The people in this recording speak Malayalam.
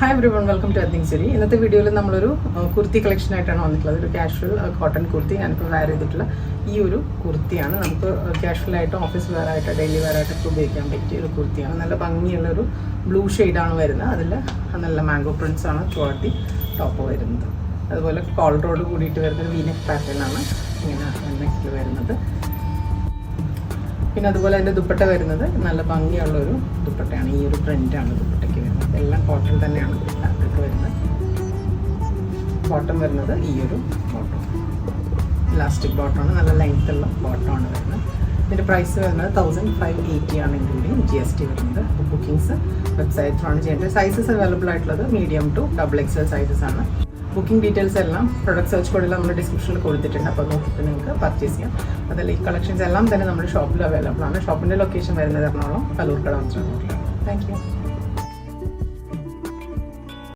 Hi everyone, welcome to earthing സിരി. ഇന്നത്തെ വീഡിയോയിൽ നമ്മളൊരു കുർത്തി കളക്ഷൻ ആയിട്ടാണ് വന്നിട്ടുള്ളത്. ഒരു കാഷ്വൽ കോട്ടൺ കുർത്തി. ഞാനിപ്പോൾ വെയർ ചെയ്തിട്ടുള്ള ഈ ഒരു കുർത്തിയാണ്. നമുക്ക് കാഷ്വലായിട്ട് ഓഫീസ് വെയർ ആയിട്ട് ഡെയിലി വെയർ ആയിട്ടൊക്കെ ഉപയോഗിക്കാൻ പറ്റിയ ഒരു കുർത്തിയാണ്. നല്ല ഭംഗിയുള്ളൊരു ബ്ലൂ ഷെയ്ഡാണ് വരുന്നത്. അതിൽ നല്ല മാംഗോ പ്രിൻസ് ആണ് ചുവട്ടി ടോപ്പ് വരുന്നത്. അതുപോലെ കോളറോട് കൂടിയിട്ട് വരുന്നൊരു വീനെക്ക് പാറ്റേൺ ആണ് ഇങ്ങനെ നെക്കിൽ വരുന്നത്. പിന്നെ അതുപോലെ അതിൻ്റെ ദുപ്പട്ട വരുന്നത് നല്ല ഭംഗിയുള്ളൊരു ദുപ്പട്ടയാണ്. ഈ ഒരു പ്രിൻ്റാണ് ദുപ്പട്ടയ്ക്ക് വരുന്നത്. എല്ലാം കോട്ടൺ തന്നെയാണ് ഫാബ്രിക് വരുന്നത്. ബോട്ടം വരുന്നത് ഈ ഒരു ബോട്ടം ഇലാസ്റ്റിക് ബോട്ടമാണ്. നല്ല ലെങ്ത്തുള്ള ബോട്ടമാണ് വരുന്നത്. ഇതിൻ്റെ പ്രൈസ് വരുന്നത് 1580 ആണ്, ഇൻക്ലൂഡിങ് GST വരുന്നത്. അപ്പോൾ ബുക്കിംഗ്സ് വെബ്സൈറ്റിലാണ് ചെയ്യേണ്ടത്. സൈസസ് അവൈലബിൾ ആയിട്ടുള്ളത് മീഡിയം ടു XXL സൈസസ് ആണ്. ബുക്കിംഗ് ഡീറ്റെയിൽസ് എല്ലാം പ്രൊഡക്റ്റ് സെർച്ച് കോഡെല്ലാം നമ്മുടെ ഡിസ്ക്രിപ്ഷനിൽ കൊടുത്തിട്ടുണ്ട്. അപ്പോൾ നോക്കിയിട്ട് നിങ്ങൾക്ക് പർച്ചേസ് ചെയ്യാം. അതിൽ ഈ കളക്ഷൻസ് എല്ലാം തന്നെ നമ്മുടെ ഷോപ്പിൽ അവൈലബിൾ ആണ്. ഷോപ്പിൻ്റെ ലൊക്കേഷൻ വരുന്നത് എറണാകുളം കലൂർക്കട. Thank you.